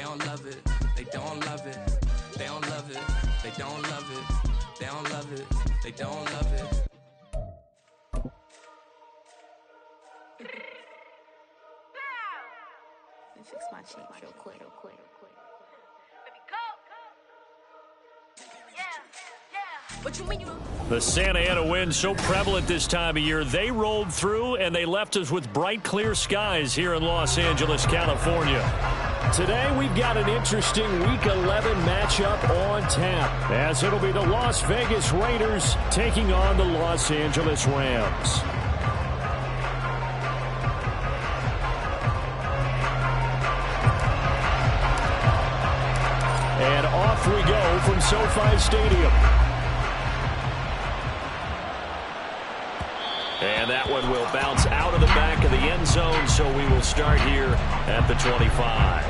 don't love it. They don't love it. They don't love it. They don't love it. They don't love it. They don't love it. Let me fix my cheeks real quick. The Santa Ana wind so prevalent this time of year. They rolled through and they left us with bright, clear skies here in Los Angeles, California. Today we've got an interesting Week 11 matchup on tap, as it'll be the Las Vegas Raiders taking on the Los Angeles Rams. And off we go from SoFi Stadium. And that one will bounce out of the back of the end zone, so we will start here at the 25.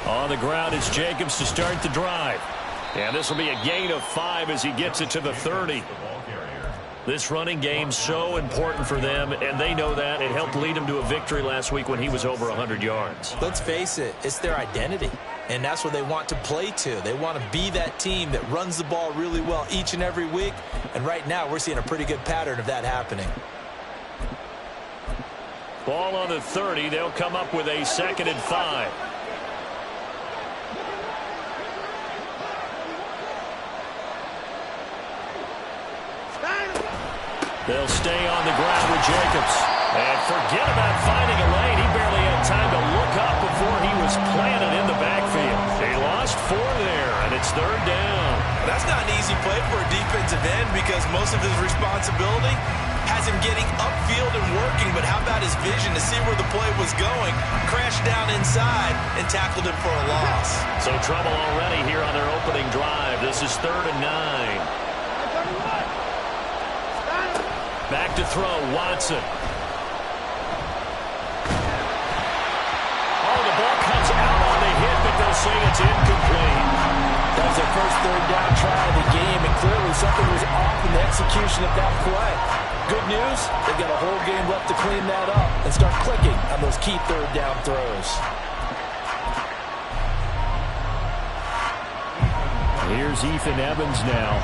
On the ground is Jacobs to start the drive. And this will be a gain of 5 as he gets it to the 30. This running game so important for them, and they know that. It helped lead them to a victory last week when he was over 100 yards. Let's face it, it's their identity, and that's what they want to play to. They want to be that team that runs the ball really well each and every week, and right now we're seeing a pretty good pattern of that happening. Ball on the 30. They'll come up with a 2nd and 5. They'll stay on the ground with Jacobs. And forget about finding a lane. He barely had time to look up before he was planted in the backfield. They lost 4 there, and it's 3rd down. That's not an easy play for a defensive end because most of his responsibility has him getting upfield and working, but how about his vision to see where the play was going, crashed down inside, and tackled him for a loss. So trouble already here on their opening drive. This is 3rd and 9. Back to throw, Watson. Oh, the ball comes out on the hit, but they'll say it's incomplete. That was their first 3rd down try of the game, and clearly something was off in the execution of that play. Good news, they've got a whole game left to clean that up and start clicking on those key 3rd down throws. Here's Ethan Evans now.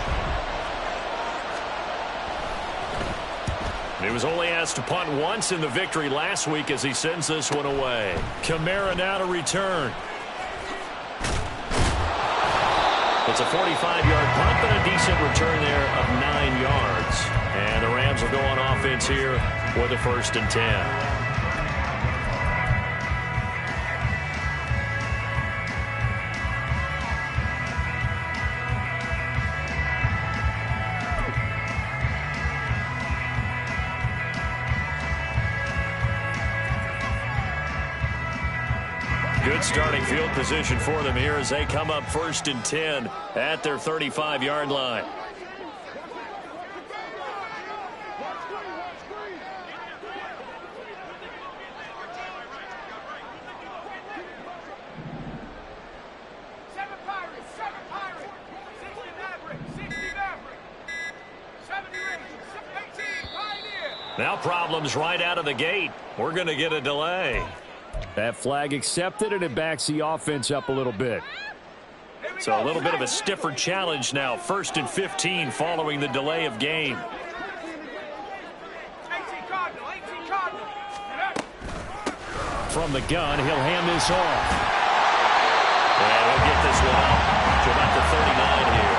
He was only asked to punt once in the victory last week as he sends this one away. Kamara now to return. It's a 45-yard punt, but a decent return there of 9 yards. And the Rams will go on offense here with a 1st and 10. Good starting field position for them here as they come up 1st and 10 at their 35-yard line. Now problems right out of the gate. We're going to get a delay. That flag accepted, and it backs the offense up a little bit. So a little bit of a stiffer challenge now. 1st and 15 following the delay of game. From the gun, he'll hand this off. And he'll get this one up to about the 39 here.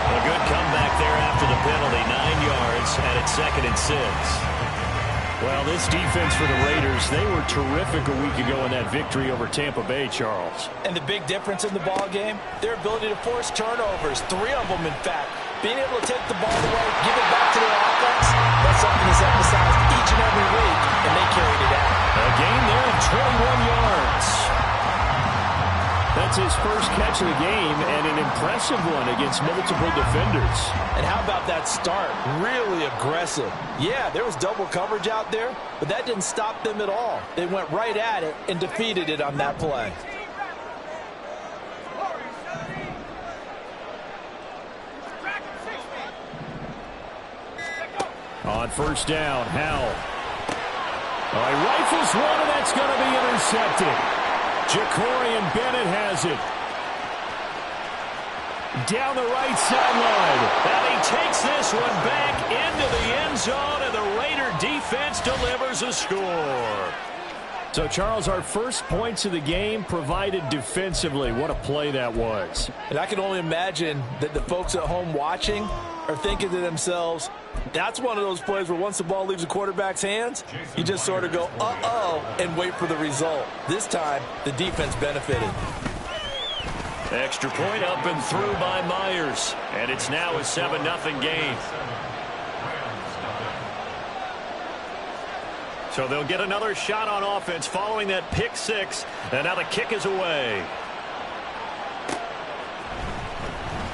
A good comeback there after the penalty. 9 yards, and it's 2nd and 6. Well, this defense for the Raiders, they were terrific a week ago in that victory over Tampa Bay, Charles. And the big difference in the ball game, their ability to force turnovers, 3 of them, in fact. Being able to take the ball away, give it back to their offense, that's something that's emphasized each and every week, and they carried it out. A gain there of 21 yards. That's his first catch of the game, and an impressive one against multiple defenders. And how about that start? Really aggressive. Yeah, there was double coverage out there, but that didn't stop them at all. They went right at it and defeated it on that play. On first down, Howell. He rifles one, and that's going to be intercepted. Jacorian Bennett has it. Down the right sideline. And he takes this one back into the end zone, and the Raider defense delivers a score. So, Charles, our first points of the game provided defensively. What a play that was. And I can only imagine that the folks at home watching are thinking to themselves, that's one of those plays where once the ball leaves the quarterback's hands, you just sort of go, uh-oh, and wait for the result. This time, the defense benefited. Extra point up and through by Myers. And it's now a 7-0 game. So they'll get another shot on offense following that pick six. And now the kick is away.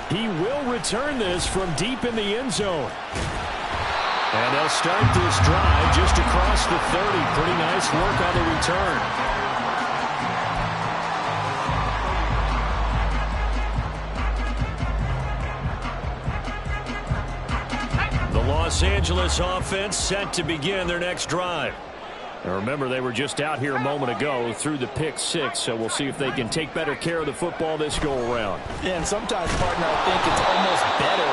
He will return this from deep in the end zone. And they'll start this drive just across the 30. Pretty nice work on the return. Los Angeles offense set to begin their next drive. Now remember, they were just out here a moment ago through the pick six, so we'll see if they can take better care of the football this go-around. Yeah, and sometimes, partner, I think it's almost better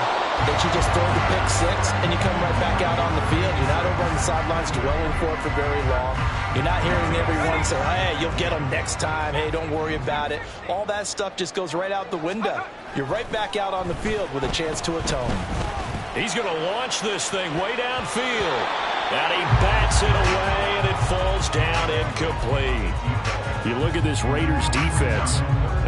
that you just throw the pick six and you come right back out on the field. You're not over on the sidelines dwelling for it for very long. You're not hearing everyone say, hey, you'll get them next time. Hey, don't worry about it. All that stuff just goes right out the window. You're right back out on the field with a chance to atone. He's going to launch this thing way downfield. And he bats it away, and it falls down incomplete. You look at this Raiders defense.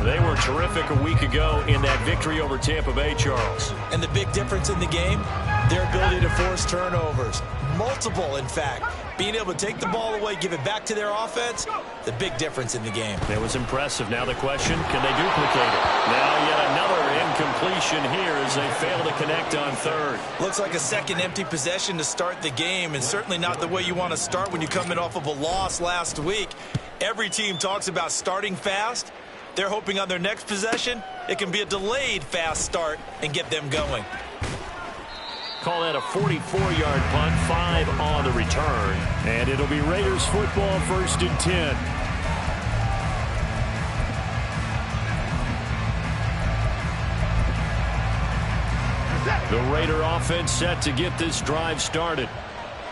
They were terrific a week ago in that victory over Tampa Bay, Charles. And the big difference in the game, their ability to force turnovers. Multiple, in fact. Being able to take the ball away, give it back to their offense, the big difference in the game. That was impressive. Now the question, can they duplicate it? Now yet another incompletion here as they fail to connect on third. Looks like a second empty possession to start the game, and certainly not the way you want to start when you're coming off of a loss last week. Every team talks about starting fast. They're hoping on their next possession, it can be a delayed fast start and get them going. Call that a 44-yard punt, 5 on the return. And it'll be Raiders football, 1st and 10. The Raider offense set to get this drive started.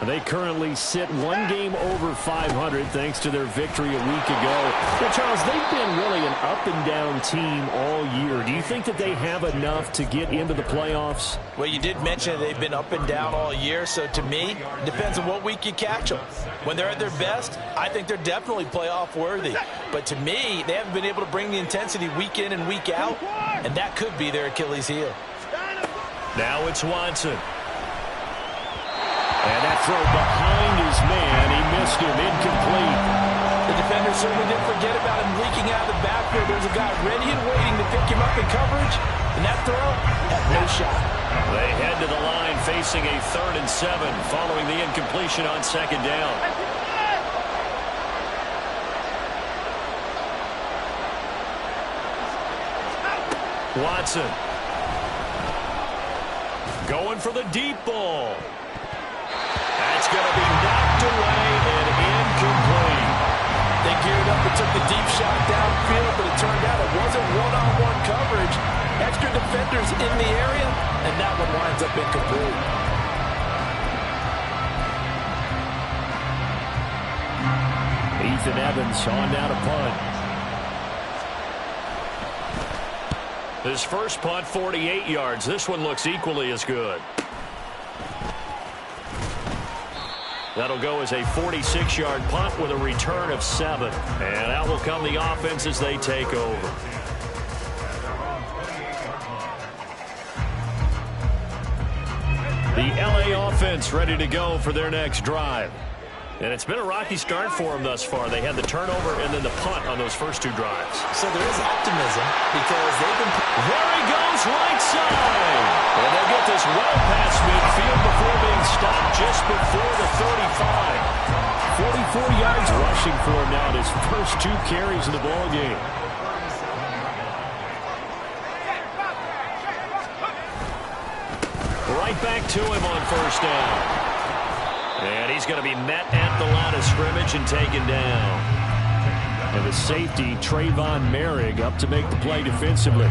They currently sit one game over 500 thanks to their victory a week ago. But Charles, they've been really an up-and-down team all year. Do you think that they have enough to get into the playoffs? Well, you did mention they've been up and down all year, so to me, it depends on what week you catch them. When they're at their best, I think they're definitely playoff worthy. But to me, they haven't been able to bring the intensity week in and week out, and that could be their Achilles heel. Now it's Watson. And that throw behind his man, he missed him, incomplete. The defender certainly didn't forget about him leaking out of the backfield. There's a guy ready and waiting to pick him up in coverage, and that throw had no shot. They head to the line facing a 3rd and 7 following the incompletion on 2nd down. Watson. Going for the deep ball. That's going to be knocked away and incomplete. They geared up and took the deep shot downfield, but it turned out it wasn't one-on-one coverage. Extra defenders in the area, and that one winds up incomplete. Ethan Evans on now to punt. His first punt, 48 yards. This one looks equally as good. That'll go as a 46-yard punt with a return of 7. And out will come the offense as they take over. The LA offense ready to go for their next drive. And it's been a rocky start for them thus far. They had the turnover and then the punt on those first 2 drives. So there is optimism because they've been... There he goes, right side. And they get this well past midfield before being stopped just before the 35. 44 yards rushing for him now in his first 2 carries in the ballgame. Right back to him on first down. And he's going to be met at the line of scrimmage and taken down. And the safety, Trayvon Merrick, up to make the play defensively.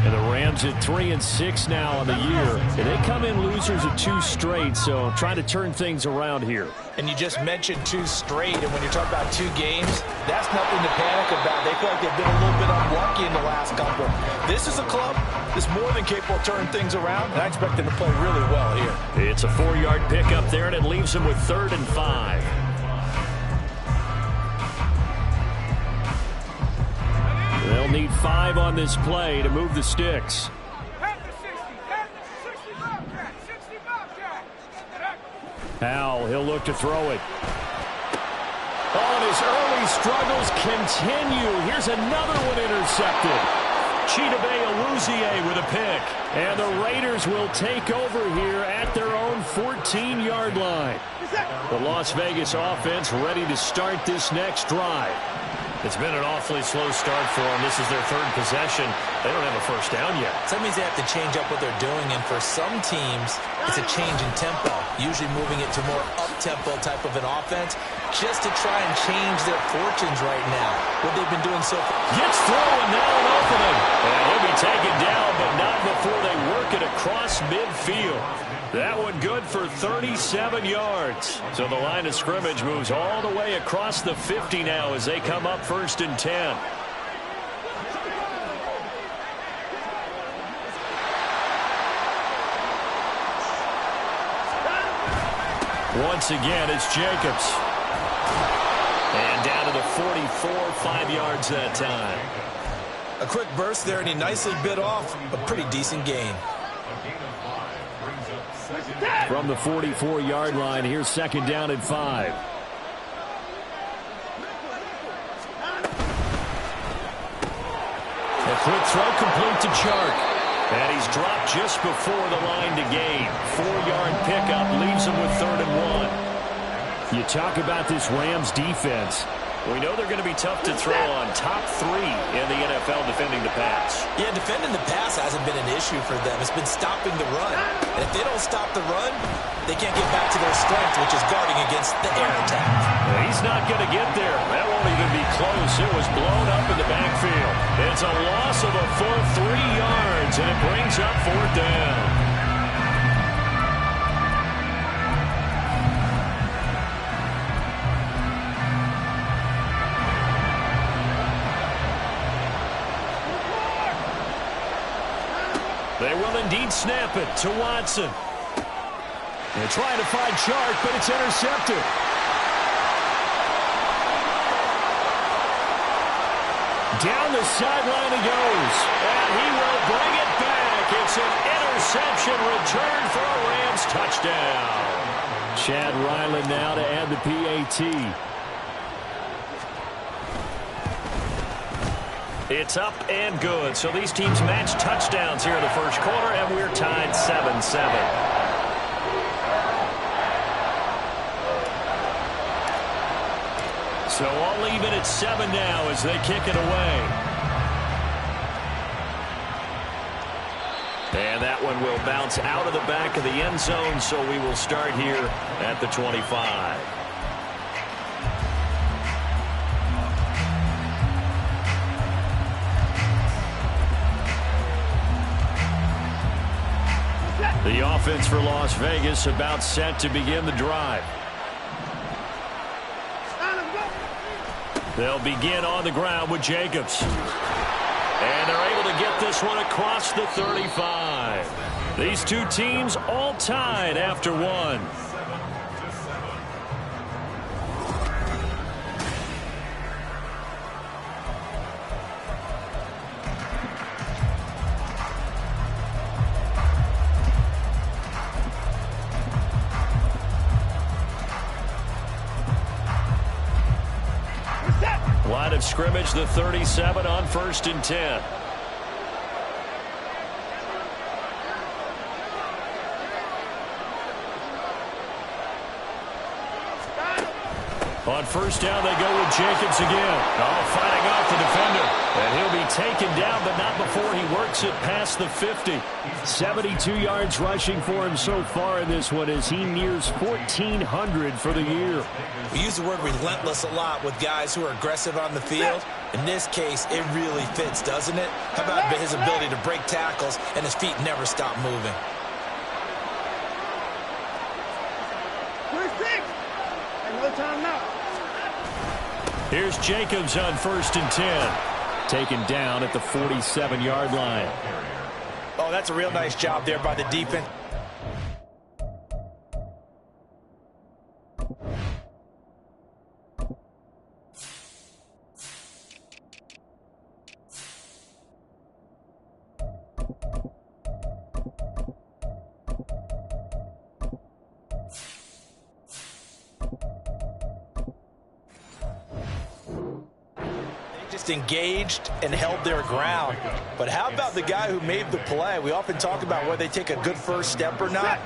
And the Rams at 3-6 now on the year. And they come in losers of 2 straight, so trying to turn things around here. And you just mentioned 2 straight, and when you're talking about 2 games, that's nothing to panic about. They feel like they've been a little bit unlucky in the last couple. This is a club that's more than capable of turning things around, and I expect them to play really well here. It's a 4-yard pickup there, and it leaves them with 3rd and 5. They'll need 5 on this play to move the sticks. Howell, he'll look to throw it. Oh, and his early struggles continue. Here's another one intercepted. Chidobe Awuzie with a pick. And the Raiders will take over here at their own 14-yard line. The Las Vegas offense ready to start this next drive. It's been an awfully slow start for them. This is their 3rd possession. They don't have a first down yet. So that means they have to change up what they're doing, and for some teams, it's a change in tempo, usually moving it to more up-tempo type of an offense, just to try and change their fortunes right now. What they've been doing so far. Gets through, and now an opening. And he'll be taken down, but not before they work it across midfield. That one good for 37 yards. So the line of scrimmage moves all the way across the 50 now as they come up 1st and 10. Once again, it's Jacobs. And down to the 44, 5 yards that time. A quick burst there, and he nicely bit off a pretty decent gain. From the 44-yard line, here's 2nd down and 5. A quick throw complete to Chark. And he's dropped just before the line to gain. 4-yard pickup leaves him with 3rd and 1. You talk about this Rams defense. We know they're going to be tough to throw on. Top 3 in the NFL defending the pass. Yeah, defending the pass hasn't been an issue for them. It's been stopping the run. And if they don't stop the run, they can't get back to their strength, which is guarding against the air attack. He's not going to get there. That won't even be close. It was blown up in the backfield. It's a loss of a full 3 yards, and it brings up 4th down. They will indeed snap it to Watson. They're trying to find Chark, but it's intercepted. Down the sideline he goes, and he will bring it back. It's an interception return for a Rams touchdown. Chad Ryland now to add the PAT. It's up and good. So these teams match touchdowns here in the first quarter, and we're tied 7-7. So all even at 7 now as they kick it away. And that one will bounce out of the back of the end zone, so we will start here at the 25. The offense for Las Vegas about set to begin the drive. They'll begin on the ground with Jacobs. And they're able to get this one across the 35. These two teams all tied after one. Line of scrimmage, the 37 on 1st and 10. On 1st down, they go with Jacobs again. Oh, fighting off the defender. And he'll be taken down, but not before he works it past the 50. 72 yards rushing for him so far in this one as he nears 1,400 for the year. We use the word relentless a lot with guys who are aggressive on the field. In this case, it really fits, doesn't it? How about his ability to break tackles and his feet never stop moving? Here's Jacobs on 1st and 10. Taken down at the 47-yard line. Oh, that's a real nice job there by the defense. Engaged and held their ground. But how about the guy who made the play? We often talk about whether they take a good first step or not.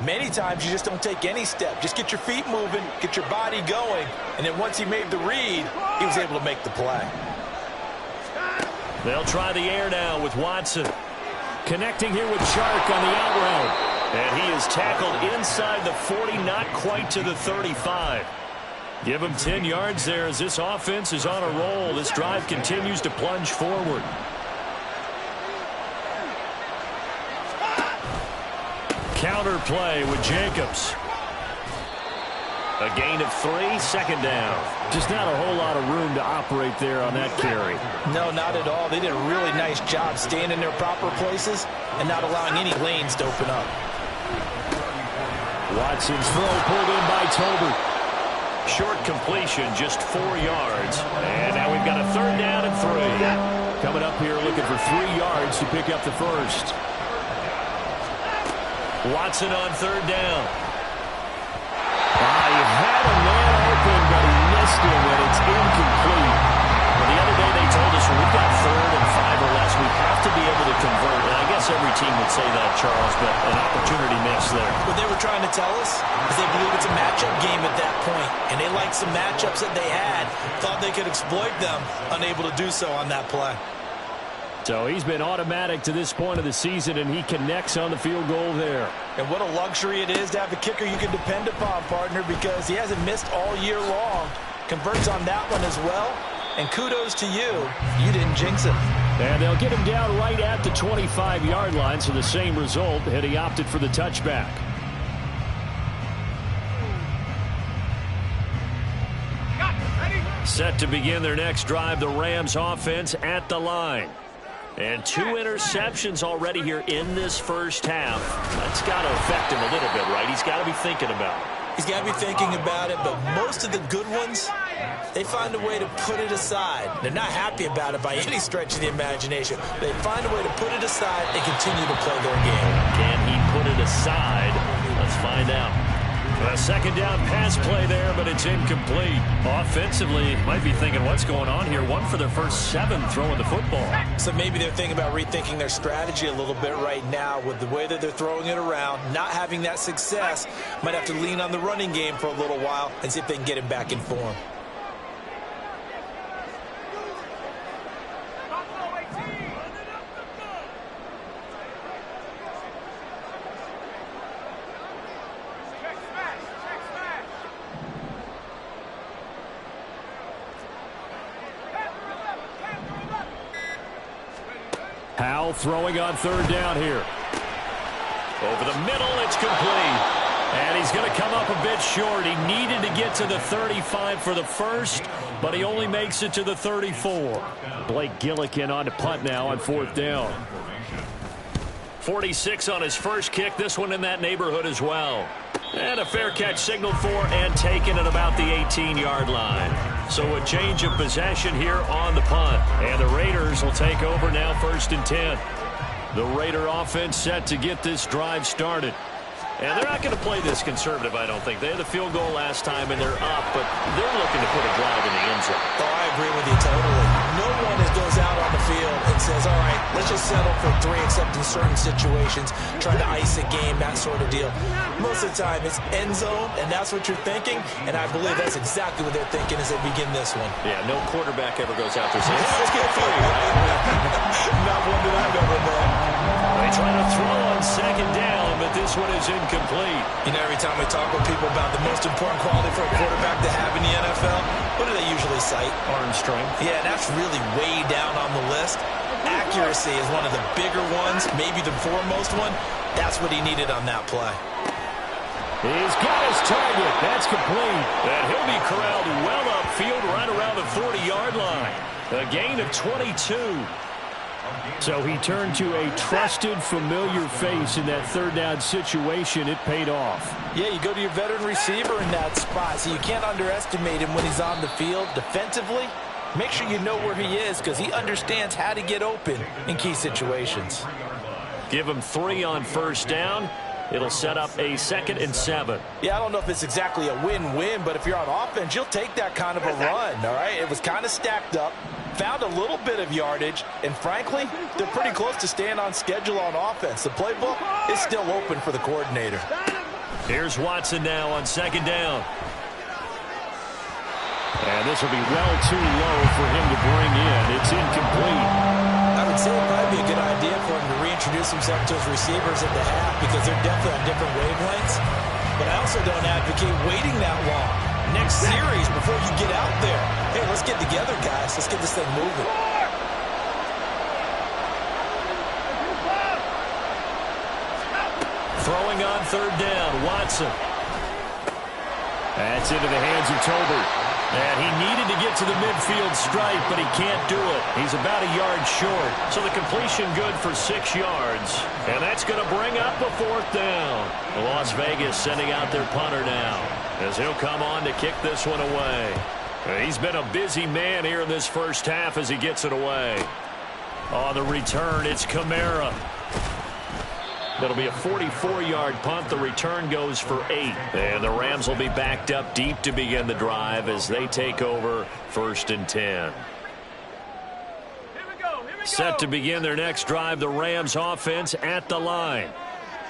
Many times you just don't take any step. Just get your feet moving, get your body going, and then once he made the read, he was able to make the play. They'll try the air now with Watson. Connecting here with Chark on the out route. And he is tackled inside the 40, not quite to the 35. Give him 10 yards there as this offense is on a roll. This drive continues to plunge forward. Counter play with Jacobs. A gain of 3, 2nd down. Just not a whole lot of room to operate there on that carry. No, not at all. They did a really nice job staying in their proper places and not allowing any lanes to open up. Watson's throw pulled in by Tolbert. Short completion, just 4 yards. And now we've got a 3rd down and 3. Coming up here looking for 3 yards to pick up the first. Watson on 3rd down. He had a man open, but he missed him, and it's incomplete. But the other day they told us when we've got 3rd and 5 or less, we have to be able to convert. And I guess every team would say that, Charles, but an opportunity miss there. What they were trying to tell us is they believe it's a matchup game at that point, and they liked some matchups that they had, thought they could exploit them, unable to do so on that play. So he's been automatic to this point of the season, and he connects on the field goal there. And what a luxury it is to have a kicker you can depend upon, partner, because he hasn't missed all year long. Converts on that one as well. And kudos to you. You didn't jinx it. And they'll get him down right at the 25-yard line, so the same result, and he opted for the touchback. Set to begin their next drive, the Rams offense at the line. And 2 interceptions already here in this first half. That's got to affect him a little bit, right? He's got to be thinking about it. He's got to be thinking about it, but most of the good ones, they find a way to put it aside. They're not happy about it by any stretch of the imagination. They find a way to put it aside and continue to play their game. Can he put it aside? Let's find out. A 2nd down pass play there, but it's incomplete. Offensively, might be thinking, what's going on here? 1 for their first 7 throwing the football. So maybe they're thinking about rethinking their strategy a little bit right now with the way that they're throwing it around, not having that success. Might have to lean on the running game for a little while and see if they can get him back in form. Howell throwing on 3rd down here. Over the middle, it's complete. And he's going to come up a bit short. He needed to get to the 35 for the first, but he only makes it to the 34. Blake Gillikin on to punt now on 4th down. 46 on his first kick. This one in that neighborhood as well. And a fair catch signaled for and taken at about the 18-yard line. So a change of possession here on the punt. And the Raiders will take over now 1st and 10. The Raider offense set to get this drive started. And they're not going to play this conservative, I don't think. They had the field goal last time, and they're up, but they're looking to put a drive in the end zone. Oh, I agree with just settle for 3 except in certain situations, trying to ice a game, that sort of deal. Most of the time, it's end zone, and that's what you're thinking, and I believe that's exactly what they're thinking as they begin this one. Yeah, no quarterback ever goes out there saying, let's get 3, right? Not one that I've ever met. They try to throw on second down, but this one is incomplete. You know, every time we talk with people about the most important quality for a quarterback to have in the NFL, what do they usually cite? Arm strength. Yeah, that's really way down on the list. Accuracy is one of the bigger ones, maybe the foremost one. That's what he needed on that play. He's got his target. That's complete. And he'll be corralled well upfield right around the 40-yard line. A gain of 22. So he turned to a trusted, familiar face in that third down situation. It paid off. Yeah, you go to your veteran receiver in that spot, so you can't underestimate him when he's on the field defensively. Make sure you know where he is because he understands how to get open in key situations. Give him 3 on first down. It'll set up a 2nd and 7. Yeah, I don't know if it's exactly a win-win, but if you're on offense, you'll take that kind of a run, all right? It was kind of stacked up, found a little bit of yardage, and frankly, they're pretty close to staying on schedule on offense. The playbook is still open for the coordinator. Here's Watson now on second down. And this will be well too low for him to bring in. It's incomplete. I would say it would probably be a good idea for him to reintroduce himself to his receivers at the half because they're definitely on different wavelengths. But I also don't advocate waiting that long. Next series, before you get out there, hey, let's get together, guys. Let's get this thing moving. Throwing on third down, Watson. That's into the hands of Tolbert. And he needed to get to the midfield stripe, but he can't do it. He's about a yard short. So the completion good for 6 yards. And that's going to bring up a 4th down. Las Vegas sending out their punter now, as he'll come on to kick this one away. He's been a busy man here in this first half as he gets it away. On the return, it's Kamara. That'll be a 44-yard punt. The return goes for 8. And the Rams will be backed up deep to begin the drive as they take over 1st and 10. Set to begin their next drive, the Rams offense at the line.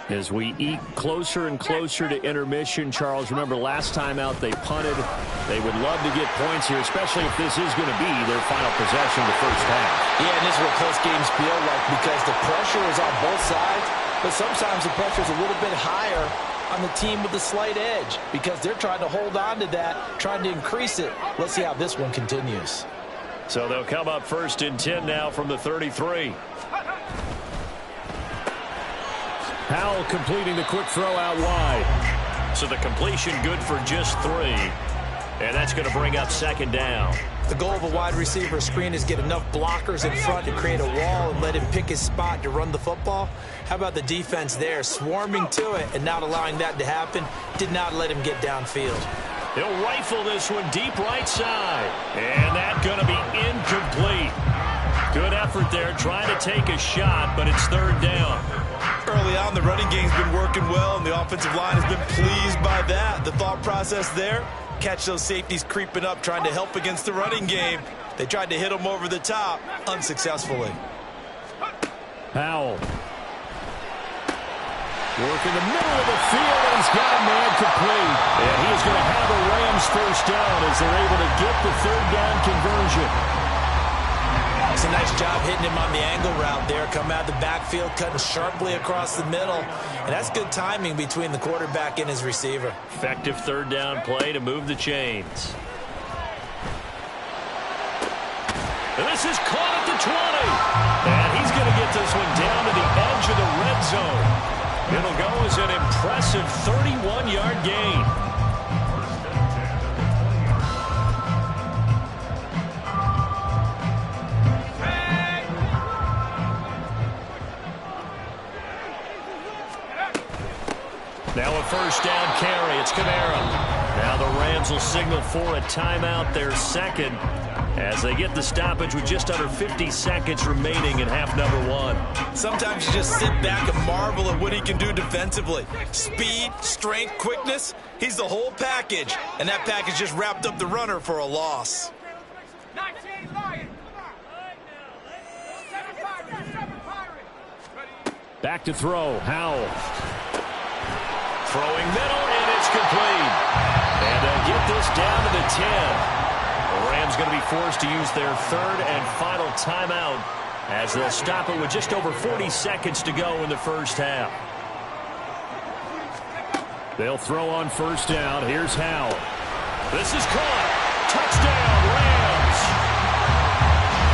As we eke closer and closer to intermission, Charles, remember last time out they punted. They would love to get points here, especially if this is going to be their final possession of the first half. Yeah, and this is what close games feel like because the pressure is on both sides, but sometimes the pressure is a little bit higher on the team with the slight edge because they're trying to hold on to that, trying to increase it. Let's see how this one continues. So they'll come up 1st and 10 now from the 33. Powell completing the quick throw out wide. So the completion good for just 3. And that's going to bring up 2nd down. The goal of a wide receiver screen is get enough blockers in front to create a wall and let him pick his spot to run the football. How about the defense there, swarming to it and not allowing that to happen? Did not let him get downfield. He'll rifle this one deep right side. And that's going to be incomplete. Good effort there, trying to take a shot, but it's 3rd down. Early on, the running game's been working well, and the offensive line has been pleased by that. The thought process there, catch those safeties creeping up, trying to help against the running game. They tried to hit them over the top, unsuccessfully. Powell. Work in the middle of the field, and he's got a man complete. And he is going to have a Rams first down as they're able to get the 3rd down conversion. It's a nice job hitting him on the angle route there. Come out of the backfield, cutting sharply across the middle. And that's good timing between the quarterback and his receiver. Effective 3rd down play to move the chains. And this is caught at the 20. And he's going to get this one down to the edge of the red zone. It'll go as an impressive 31-yard gain. Now a 1st down carry. It's Kamara. Now the Rams will signal for a timeout, their 2nd, as they get the stoppage with just under 50 seconds remaining in half number 1. Sometimes you just sit back and marvel at what he can do defensively. Speed, strength, quickness, he's the whole package. And that package just wrapped up the runner for a loss. Back to throw, Howell. Throwing middle, and it's complete. And they'll get this down to the 10. The Rams going to be forced to use their third and final timeout as they'll stop it with just over 40 seconds to go in the first half. They'll throw on first down. Here's Howell. This is caught. Touchdown, Rams.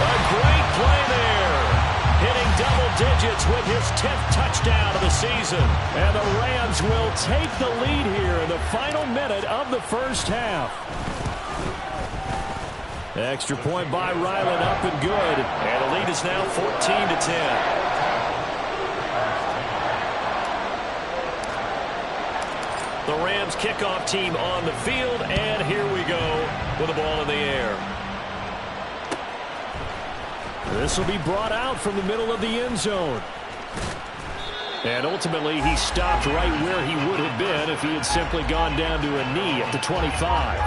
A great play there. Hitting double digits with his 10th touchdown of the season. And the Rams will take the lead here in the final minute of the first half. Extra point by Ryland, up and good. And the lead is now 14-10. The Rams kickoff team on the field, and here we go with the ball in the air. This will be brought out from the middle of the end zone. And ultimately, he stopped right where he would have been if he had simply gone down to a knee at the 25.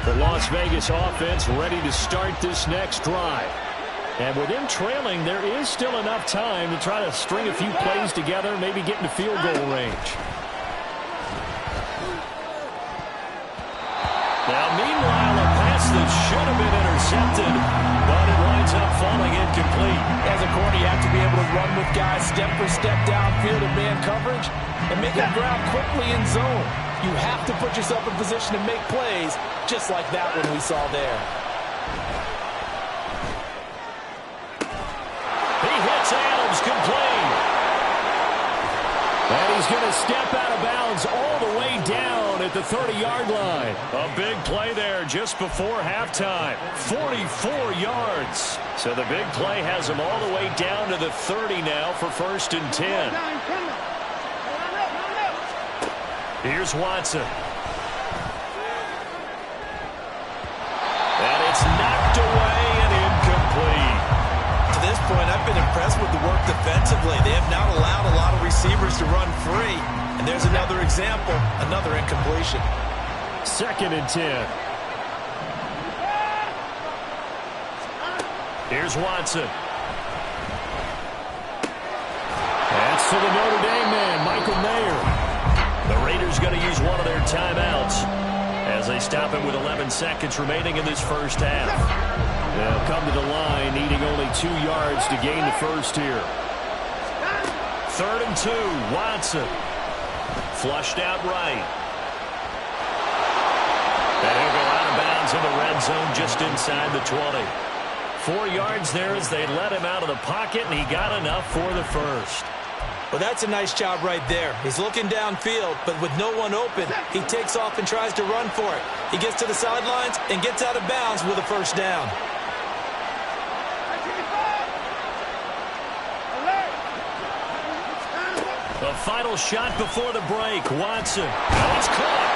The Las Vegas offense ready to start this next drive. And with them trailing, there is still enough time to try to string a few plays together, maybe get into field goal range. Now, meanwhile, a pass that should have been intercepted, but it winds up falling incomplete. As a corner, you have to be able to run with guys step for step downfield in man coverage and make it ground quickly in zone. You have to put yourself in position to make plays, just like that one we saw there. He hits Adams complete. And he's going to step out of bounds all the way down at the 30-yard line. A big play there just before halftime. 44 yards. So the big play has him all the way down to the 30 now for 1st and 10. Here's Watson. And it's knocked away and incomplete. To this point, I've been impressed with the work defensively. They have not allowed a lot of receivers to run free. And there's another example, another incompletion. 2nd and 10. Here's Watson. That's to the Notre Dame man, Michael Mayer. The Raiders going to use one of their timeouts as they stop it with 11 seconds remaining in this first half. They'll come to the line, needing only 2 yards to gain the first here. 3rd and 2, Watson. Flushed out right. And he'll go out of bounds in the red zone just inside the 20. 4 yards there as they let him out of the pocket, and he got enough for the first. Well, that's a nice job right there. He's looking downfield, but with no one open, he takes off and tries to run for it. He gets to the sidelines and gets out of bounds with a first down. The final shot before the break. Watson. Now it's caught.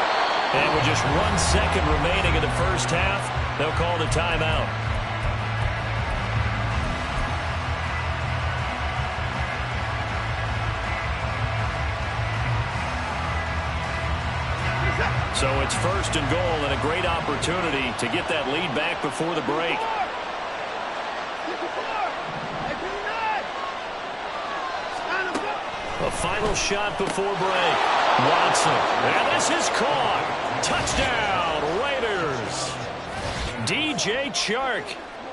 And with just 1 second remaining in the first half, they'll call the timeout. So it's 1st and goal and a great opportunity to get that lead back before the break. A final shot before break. Watson. And this is caught. Touchdown, Raiders. DJ Chark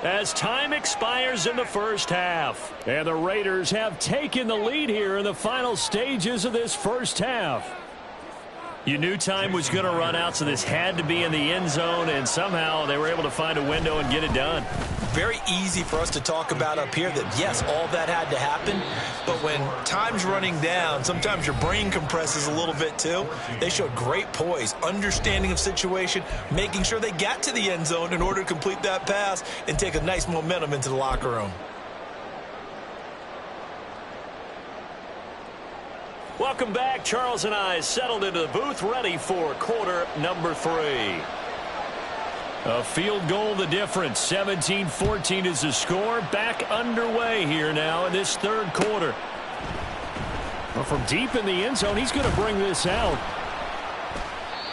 as time expires in the first half. And the Raiders have taken the lead here in the final stages of this first half. You knew time was going to run out, so this had to be in the end zone, and somehow they were able to find a window and get it done. Very easy for us to talk about up here that, yes, all that had to happen, but when time's running down, sometimes your brain compresses a little bit too. They showed great poise, understanding of situation, making sure they got to the end zone in order to complete that pass and take a nice momentum into the locker room. Welcome back. Charles and I settled into the booth, ready for quarter number 3. A field goal the difference. 17-14 is the score. Back underway here now in this third quarter. Well, from deep in the end zone, he's going to bring this out.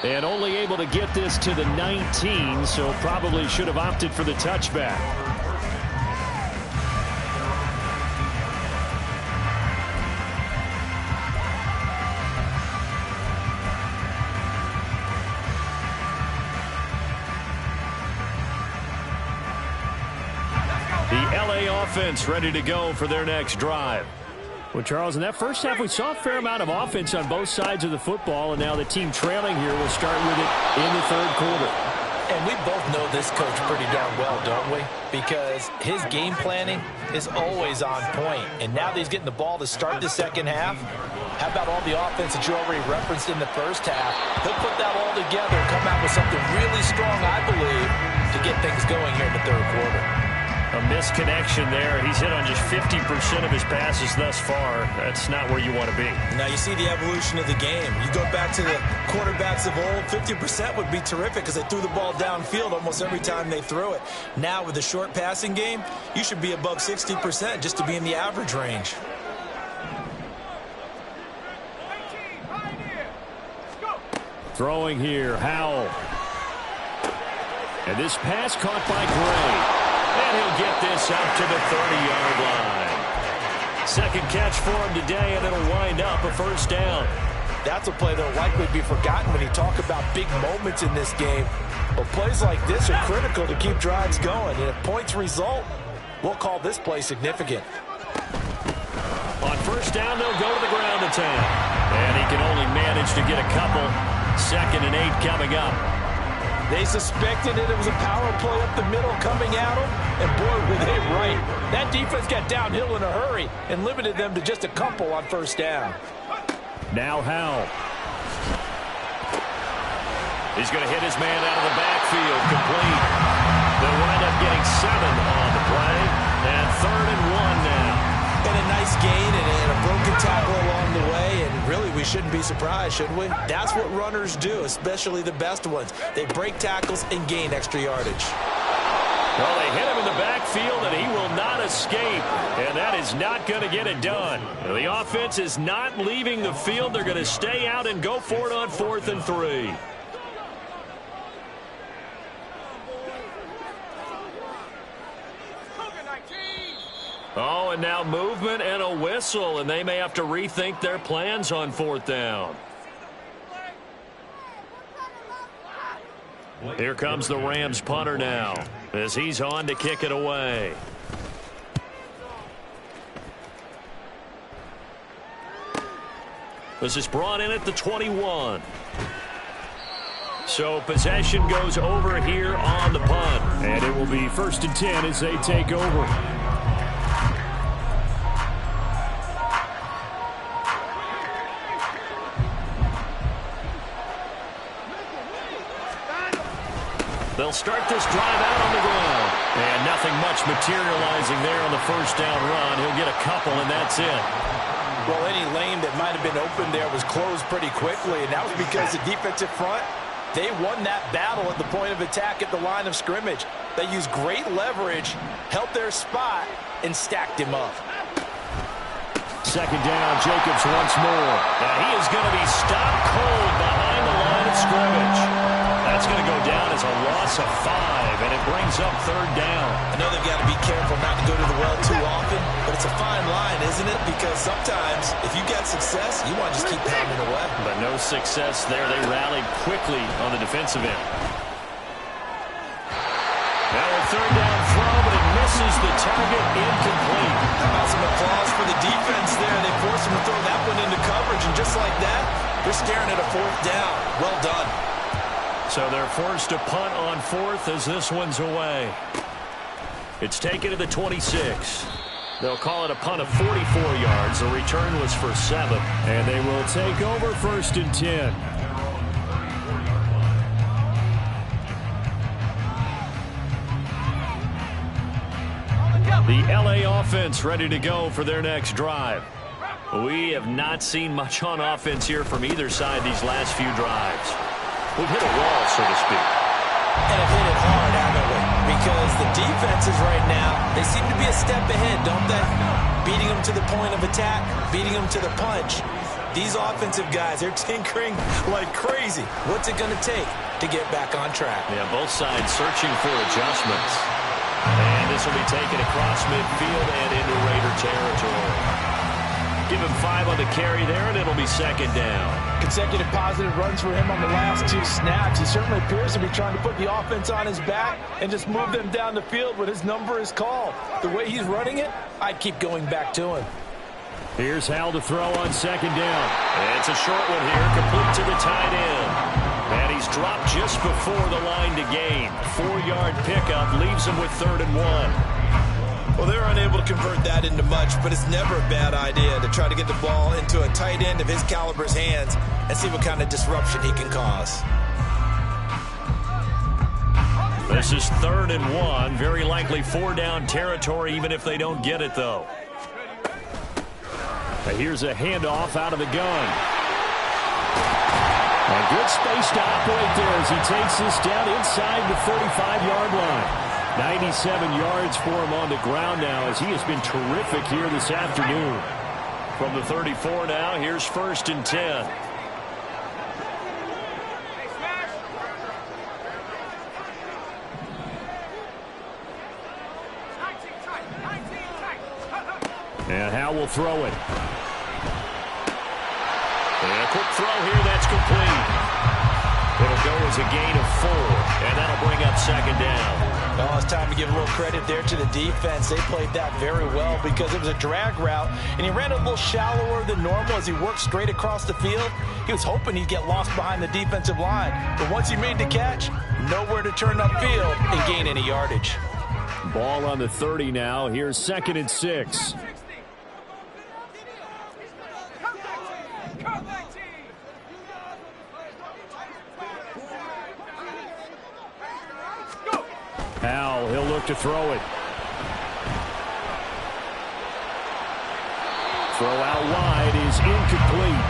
And only able to get this to the 19, so probably should have opted for the touchback. The LA offense ready to go for their next drive. Well, Charles, in that first half, we saw a fair amount of offense on both sides of the football, and now the team trailing here will start with it in the third quarter. And we both know this coach pretty darn well, don't we? Because his game planning is always on point. And now that he's getting the ball to start the second half, how about all the offense that you already referenced in the first half? He'll put that all together and come out with something really strong, I believe, to get things going here in the third quarter. A misconnection there. He's hit on just 50% of his passes thus far. That's not where you want to be. Now you see the evolution of the game. You go back to the quarterbacks of old, 50% would be terrific because they threw the ball downfield almost every time they threw it. Now with the short passing game, you should be above 60% just to be in the average range. Throwing here, Howell. And this pass caught by Gray. And he'll get this out to the 30-yard line. Second catch for him today, and it'll wind up a first down. That's a play that will likely be forgotten when you talk about big moments in this game. But plays like this are critical to keep drives going. And if points result, we'll call this play significant. On first down, they'll go to the ground attack. And he can only manage to get a couple. 2nd and 8 coming up. They suspected it was a power play up the middle coming at them, and boy, were they right. That defense got downhill in a hurry and limited them to just a couple on first down. Now Howell. He's going to hit his man out of the backfield, complete. They'll wind up getting 7 on the play, and 3rd and 1 now. And a nice gain and a broken tackle along the way, and really we shouldn't be surprised, should we? That's what runners do, especially the best ones. They break tackles and gain extra yardage. Well, they hit him in the backfield, and he will not escape, and that is not going to get it done. The offense is not leaving the field. They're going to stay out and go for it on 4th and 3. Oh, and now movement and a whistle, and they may have to rethink their plans on 4th down. Here comes the Rams punter now, as he's on to kick it away. This is brought in at the 21. So possession goes over here on the punt. And it will be 1st and 10 as they take over. They'll start this drive out on the ground. And nothing much materializing there on the first down run. He'll get a couple, and that's it. Well, any lane that might have been open there was closed pretty quickly, and that was because the defensive front, they won that battle at the point of attack at the line of scrimmage. They used great leverage, held their spot, and stacked him up. 2nd down, Jacobs once more. Now he is going to be stopped cold behind the line of scrimmage. That's going to go down as a loss of 5, and it brings up 3rd down. I know they've got to be careful not to go to the well too often, but it's a fine line, isn't it? Because sometimes if you get success, you want to just keep pounding away. But no success there. They rallied quickly on the defensive end. Now a 3rd down throw, but it misses the target, incomplete. How about some applause for the defense there? They forced him to throw that one into coverage, and just like that, they're staring at a 4th down. Well done. So they're forced to punt on 4th as this one's away. It's taken to the 26. They'll call it a punt of 44 yards. The return was for 7. And they will take over 1st and 10. The LA offense ready to go for their next drive. We have not seen much on offense here from either side these last few drives. We've hit a wall, so to speak. And have hit it hard, haven't we? Because the defenses right now, they seem to be a step ahead, don't they? Beating them to the point of attack, beating them to the punch. these offensive guys, they're tinkering like crazy. What's it going to take to get back on track? Yeah, both sides searching for adjustments. And this will be taken across midfield and into Raider territory. Give him 5 on the carry there, and it'll be second down. Consecutive positive runs for him on the last 2 snaps. He certainly appears to be trying to put the offense on his back and just move them down the field when his number is called. The way he's running it, I'd keep going back to him. Here's Hal to throw on second down. It's a short one here, complete to the tight end. And he's dropped just before the line to gain. 4-yard pickup leaves him with 3rd and 1. Well, they're unable to convert that into much, but it's never a bad idea to try to get the ball into a tight end of his caliber's hands and see what kind of disruption he can cause. This is 3rd and 1. Very likely 4-down territory, even if they don't get it, though. Here's a handoff out of the gun. A good space to operate there as he takes this down inside the 35-yard line. 97 yards for him on the ground now as he has been terrific here this afternoon. From the 34 now, here's 1st and 10. And Hal will throw it. And a quick throw here, that's complete. It'll go as a gain of 4, and that'll bring up second down. Well, it's time to give a little credit there to the defense. They played that very well because it was a drag route, and he ran a little shallower than normal as he worked straight across the field. He was hoping he'd get lost behind the defensive line, but once he made the catch, nowhere to turn upfield and gain any yardage. Ball on the 30 now. Here's 2nd and 6. Hal, he'll look to throw it. Throw out wide is incomplete.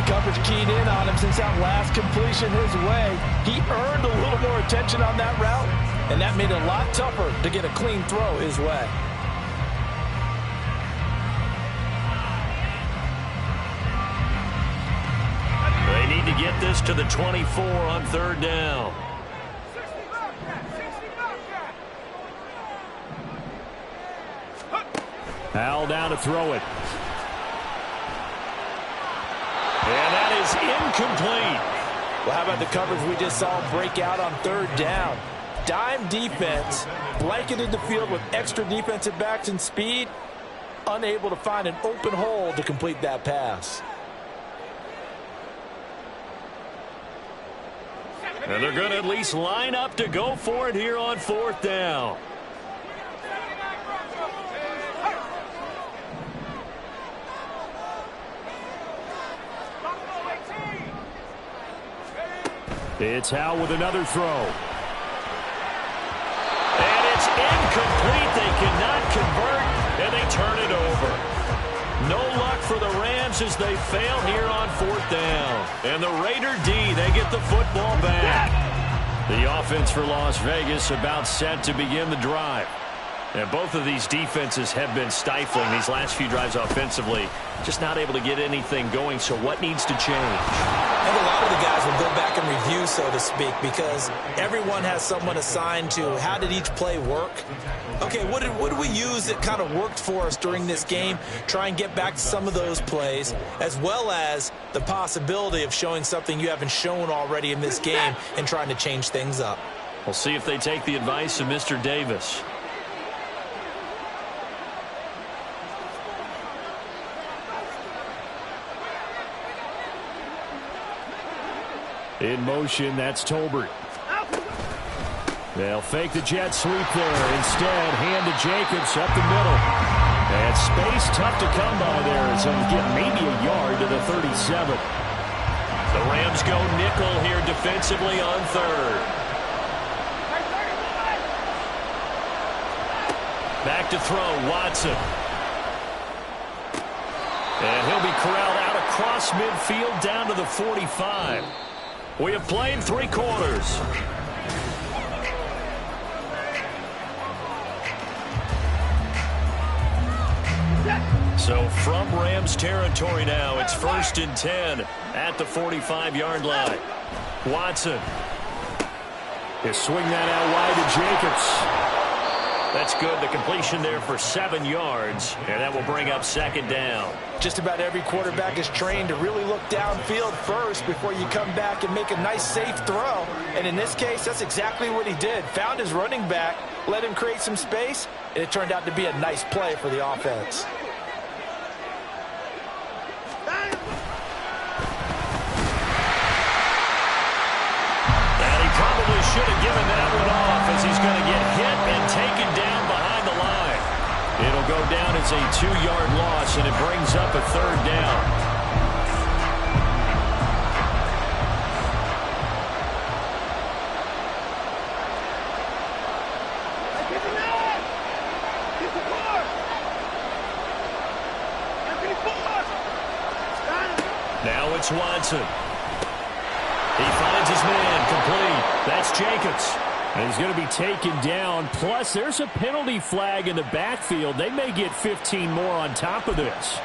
The coverage keyed in on him since that last completion his way. He earned a little more attention on that route, and that made it a lot tougher to get a clean throw his way. They need to get this to the 24 on 3rd down. Hal down to throw it. And that is incomplete. Well, how about the coverage we just saw break out on 3rd down? Dime defense, blanketed the field with extra defensive backs and speed, unable to find an open hole to complete that pass. And they're going to at least line up to go for it here on 4th down. It's Hal with another throw. And it's incomplete. They cannot convert, and they turn it over. No luck for the Rams as they fail here on 4th down. And the Raider D, they get the football back. The offense for Las Vegas about set to begin the drive. And both of these defenses have been stifling these last few drives offensively. Just not able to get anything going, so what needs to change? I think a lot of the guys will go back and review, so to speak, because everyone has someone assigned to how did each play work. Okay, what did we use that kind of worked for us during this game? Try and get back to some of those plays, as well as the possibility of showing something you haven't shown already in this game and trying to change things up. We'll see if they take the advice of Mr. Davis. In motion, that's Tolbert. They'll fake the jet sweep there. Instead, hand to Jacobs up the middle. And space tough to come by there as he'll get maybe a yard to the 37. The Rams go nickel here defensively on 3rd. Back to throw, Watson. And he'll be corralled out across midfield down to the 45. We have played 3 quarters. So from Rams territory now, it's 1st and 10 at the 45-yard line. Watson. He'll swing that out wide to Jacobs. That's good. The completion there for 7 yards, and that will bring up 2nd down. Just about every quarterback is trained to really look downfield first before you come back and make a nice, safe throw. And in this case, that's exactly what he did. Found his running back, let him create some space, and it turned out to be a nice play for the offense. Probably should have given that one off as he's going to get hit and taken down behind the line. It'll go down as a 2-yard loss, and it brings up a 3rd down. Now it's Watson. He finds his man, complete. That's Jacobs. And he's going to be taken down. Plus, there's a penalty flag in the backfield. They may get 15 more on top of this.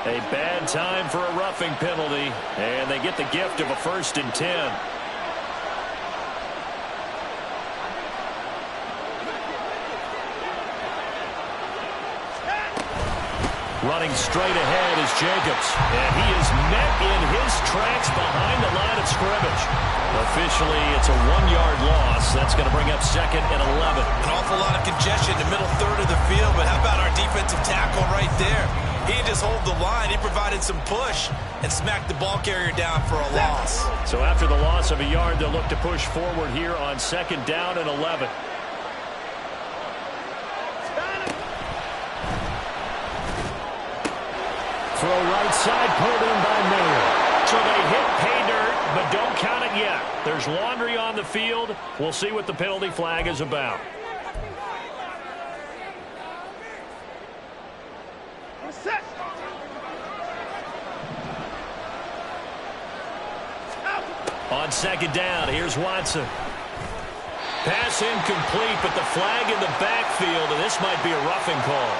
A bad time for a roughing penalty, and they get the gift of a 1st and 10. Running straight ahead is Jacobs, and he is met in his tracks behind the line of scrimmage. Officially, it's a 1-yard loss. That's going to bring up 2nd and 11. An awful lot of congestion in the middle third of the field, but how about our defensive tackle right there? He didn't just hold the line. He provided some push and smacked the ball carrier down for a loss. So after the loss of a yard, they'll look to push forward here on 2nd down and 11. Throw right side, pulled in by Mayer. So they hit pay dirt, but don't count it yet. There's laundry on the field. We'll see what the penalty flag is about. On 2nd down, here's Watson. Pass incomplete, but the flag in the backfield, and this might be a roughing call.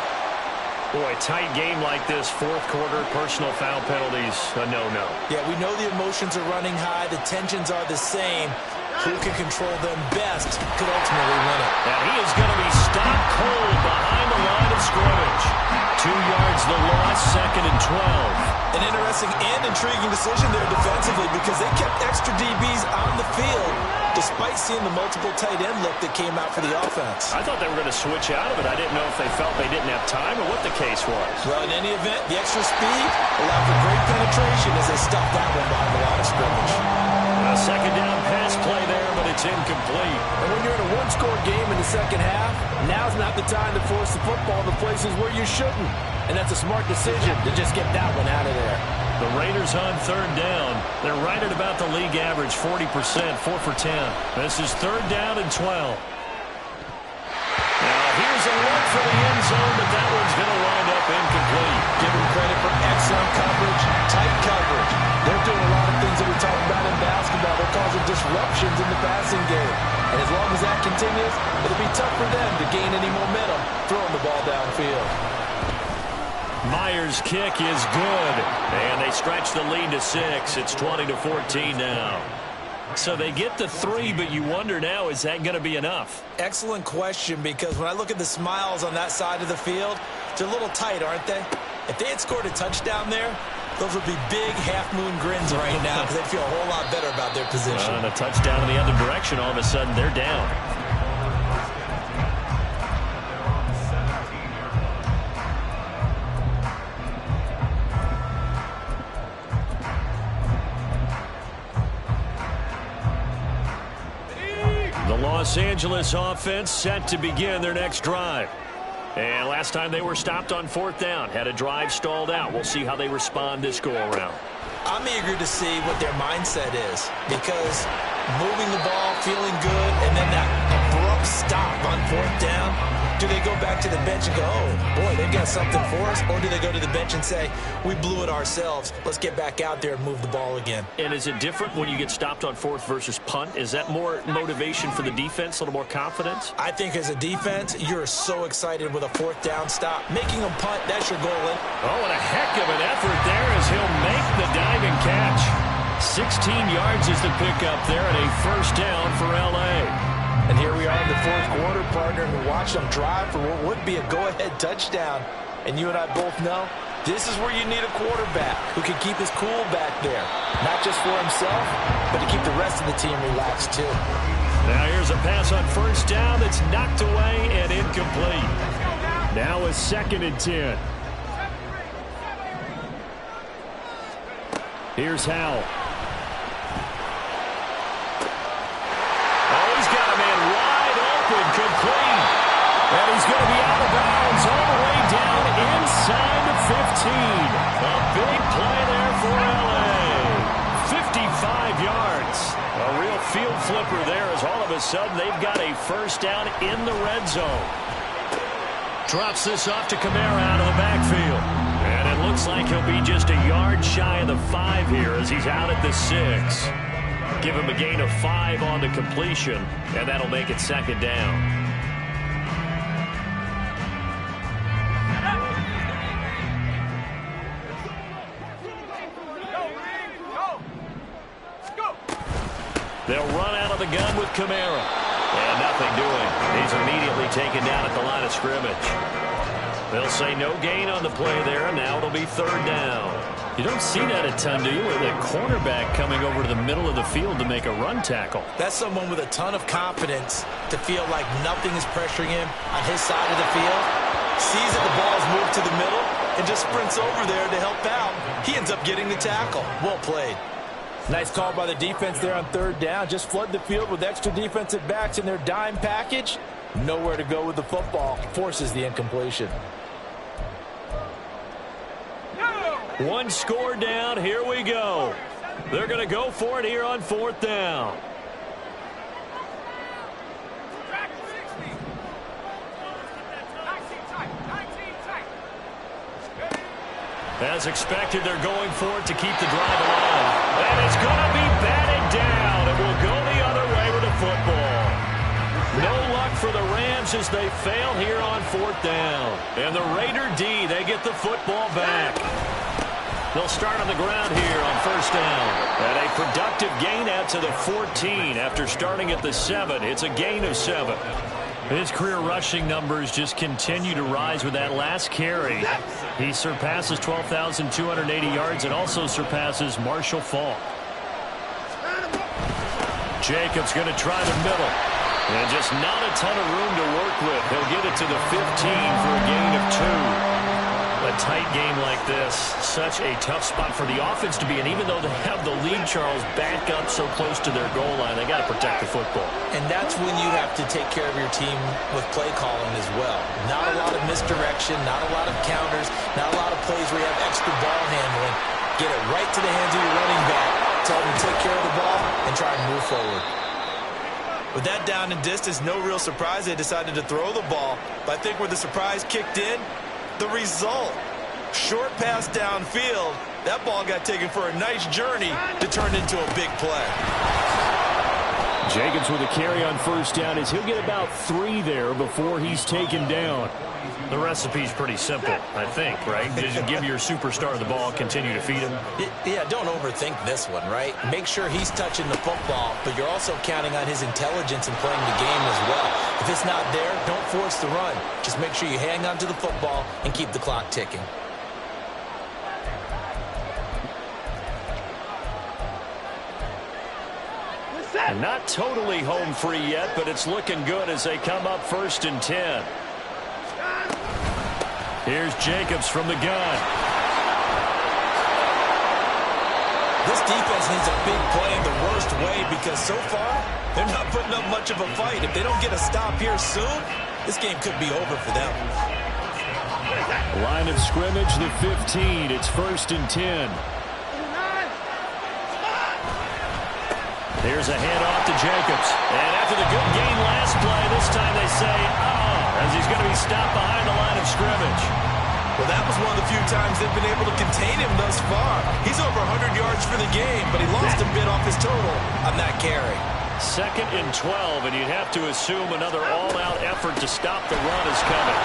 Boy, tight game like this, 4th quarter, personal foul penalties, a no-no. Yeah, we know the emotions are running high, the tensions are the same. Who can control them best could ultimately win it. And he is going to be stopped cold behind the line of scrimmage. 2 yards the loss, 2nd and 12. An interesting and intriguing decision there defensively because they kept extra DBs on the field despite seeing the multiple tight end look that came out for the offense. I thought they were going to switch out of it. I didn't know if they felt they didn't have time or what the case was. Well, in any event, the extra speed allowed for great penetration as they stopped that one behind the line of scrimmage. A 2nd down pass play there, but it's incomplete. And when you're in a 1-score game in the second half, now's not the time to force the football in the places where you shouldn't. And that's a smart decision to just get that one out of there. The Raiders on 3rd down. They're right at about the league average, 40%, 4 for 10. This is 3rd down and 12. Now here's a look for the end zone, but that one's going to wind up incomplete. Give them credit for excellent coverage, tight coverage. They're doing a lot of things that we talk about in basketball. They're causing disruptions in the passing game. And as long as that continues, it'll be tough for them to gain any momentum throwing the ball downfield. Myers' kick is good, and they stretch the lead to 6. It's 20-14 now. So they get the 3, but you wonder now, is that going to be enough? Excellent question, because when I look at the smiles on that side of the field, they're a little tight, aren't they? If they had scored a touchdown there, those would be big half-moon grins right now because they'd feel a whole lot better about their position. And a touchdown in the other direction, all of a sudden they're down. The Los Angeles offense set to begin their next drive. And last time they were stopped on 4th down, had a drive stalled out. We'll see how they respond this go-around. I'm eager to see what their mindset is because moving the ball, feeling good, and then that abrupt stop on 4th down? Do they go back to the bench and go, oh, boy, they've got something for us? Or do they go to the bench and say, we blew it ourselves. Let's get back out there and move the ball again. And is it different when you get stopped on 4th versus punt? Is that more motivation for the defense, a little more confidence? I think as a defense, you're so excited with a 4th down stop. Making them punt, that's your goal. Oh, and a heck of an effort there as he'll make the diving catch. 16 yards is the pickup there and a 1st down for L.A. And here we are in the 4th quarter, partner, and we watch them drive for what would be a go-ahead touchdown. And you and I both know this is where you need a quarterback who can keep his cool back there. Not just for himself, but to keep the rest of the team relaxed too. Now here's a pass on 1st down that's knocked away and incomplete. Now a 2nd and 10. Here's Howell. Complete. And he's going to be out of bounds all the way down inside the 15. A big play there for L.A. 55 yards. A real field flipper there as all of a sudden they've got a 1st down in the red zone. Drops this off to Kamara out of the backfield. And it looks like he'll be just a yard shy of the 5 here as he's out at the 6. Give him a gain of 5 on the completion, and that'll make it 2nd down. They'll run out of the gun with Kamara. And nothing doing. He's immediately taken down at the line of scrimmage. They'll say no gain on the play there, and now it'll be 3rd down. You don't see that a ton, do you? With a cornerback coming over to the middle of the field to make a run tackle. That's someone with a ton of confidence to feel like nothing is pressuring him on his side of the field. Sees that the ball's moved to the middle and just sprints over there to help out. He ends up getting the tackle. Well played. Nice call by the defense there on 3rd down. Just flood the field with extra defensive backs in their dime package. Nowhere to go with the football. Forces the incompletion. 1 score down. Here we go. They're going to go for it here on 4th down. As expected, they're going for it to keep the drive alive. And it's going to be batted down. It will go the other way with the football. No luck for the Rams as they fail here on 4th down. And the Raider D, they get the football back. They'll start on the ground here on 1st down. And a productive gain out to the 14 after starting at the 7. It's a gain of 7. His career rushing numbers just continue to rise with that last carry. He surpasses 12,280 yards and also surpasses Marshall Faulk. Jacobs going to try the middle. And just not a ton of room to work with. He'll get it to the 15 for a gain of 2. A tight game like this, such a tough spot for the offense to be in. Even though they have the lead, Charles, back up so close to their goal line, they got to protect the football. And that's when you have to take care of your team with play calling as well. Not a lot of misdirection, not a lot of counters, not a lot of plays where you have extra ball handling. Get it right to the hands of your running back, tell them to take care of the ball, and try and move forward. With that down and distance, no real surprise they decided to throw the ball. But I think where the surprise kicked in, the result, short pass downfield, that ball got taken for a nice journey to turn into a big play. Jacobs with a carry on 1st down as he'll get about 3 there before he's taken down. The recipe's pretty simple, I think, right? Just give your superstar the ball, continue to feed him. Yeah, don't overthink this one, right? Make sure he's touching the football, but you're also counting on his intelligence in playing the game as well. If it's not there, don't force the run. Just make sure you hang on to the football and keep the clock ticking. Not totally home free yet, but it's looking good as they come up 1st and 10. Here's Jacobs from the gun. This defense needs a big play in the worst way because so far, they're not putting up much of a fight. If they don't get a stop here soon, this game could be over for them. Line of scrimmage, the 15. It's 1st and 10. Here's a handoff to Jacobs. And after the good gain last play, this time they say, as he's going to be stopped behind the line of scrimmage. Well, that was one of the few times they've been able to contain him thus far. He's over 100 yards for the game, but he lost a bit off his total on that carry. 2nd and 12, and you'd have to assume another all-out effort to stop the run is coming.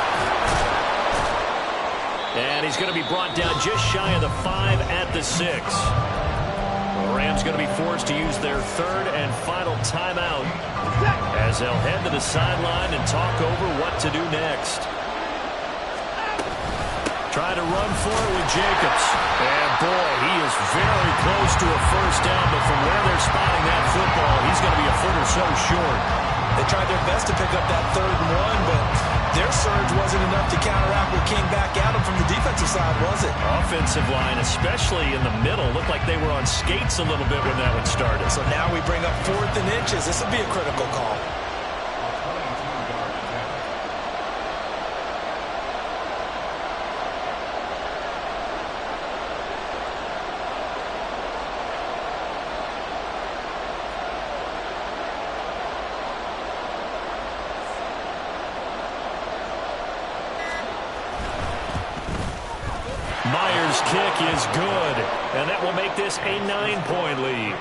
And he's going to be brought down just shy of the 5 at the 6. The Rams going to be forced to use their 3rd and final timeout as they'll head to the sideline and talk over what to do next. Try to run for it with Jacobs. And, boy, he is very close to a first down, but from where they're spotting that football, he's going to be a foot or so short. They tried their best to pick up that 3rd and 1, but their surge wasn't enough to counteract what came back at them from the defensive side, was it? Offensive line, especially in the middle, looked like they were on skates a little bit when that one started. So now we bring up 4th and inches. This will be a critical call. Myers' kick is good, and that will make this a 9-point lead.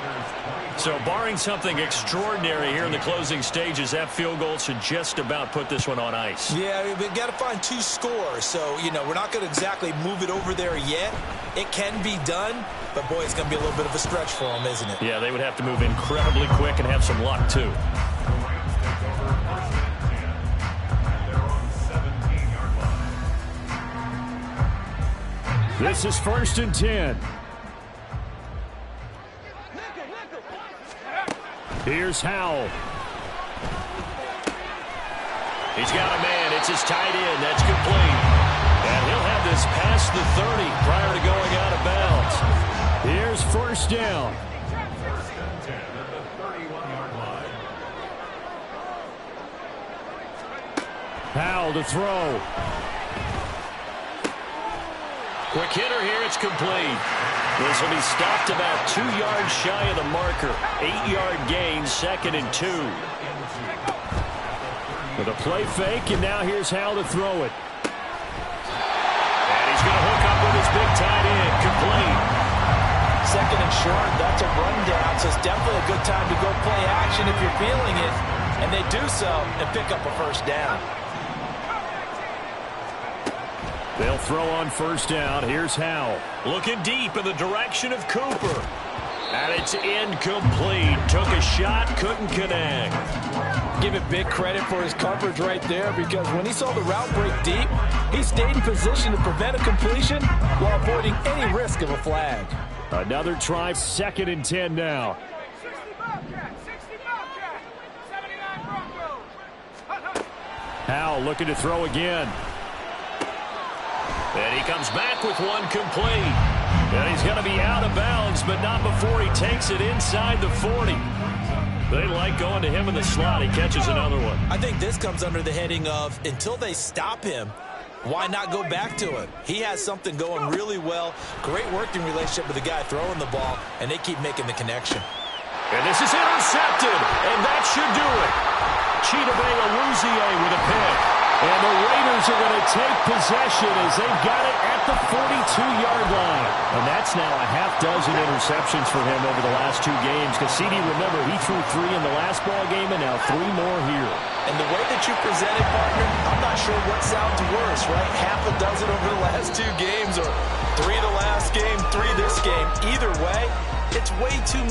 So barring something extraordinary here in the closing stages, that field goal should just about put this one on ice. Yeah, we've got to find 2 scores. So, we're not going to exactly move it over there yet. It can be done, but, boy, it's going to be a little bit of a stretch for them, isn't it? Yeah, they would have to move incredibly quick and have some luck, too. This is 1st and 10. Here's Howell. He's got a man. It's his tight end. That's complete. And he'll have this past the 30 prior to going out of bounds. Here's 1st down. Howell to throw. Quick hitter here, it's complete. This will be stopped about 2 yards shy of the marker. 8-yard gain, 2nd and 2. With a play fake, and now here's Howell to throw it. And he's going to hook up with his big tight end, complete. 2nd and short, that's a rundown, so it's definitely a good time to go play action if you're feeling it. And they do so and pick up a first down. They'll throw on 1st down. Here's Howell. Looking deep in the direction of Cooper. And it's incomplete. Took a shot, couldn't connect. Give it big credit for his coverage right there, because when he saw the route break deep, he stayed in position to prevent a completion while avoiding any risk of a flag. Another try, 2nd and 10 now. Howell looking to throw again. And he comes back with one complete. And he's going to be out of bounds, but not before he takes it inside the 40. They like going to him in the slot. He catches another one. I think this comes under the heading of, until they stop him, why not go back to him? He has something going really well. Great working relationship with the guy throwing the ball, and they keep making the connection. And this is intercepted, and that should do it. Chidobe Awuzie with a pick. And the Raiders are going to take possession as they've got it at the 42-yard line. And that's now a half dozen interceptions for him over the last 2 games. Because CD, remember, he threw 3 in the last ball game and now 3 more here. And the way that you presented, partner, I'm not sure what sounds worse, right? Half a dozen over the last 2 games, or 3 the last game, 3 this game. Either way, it's way too many.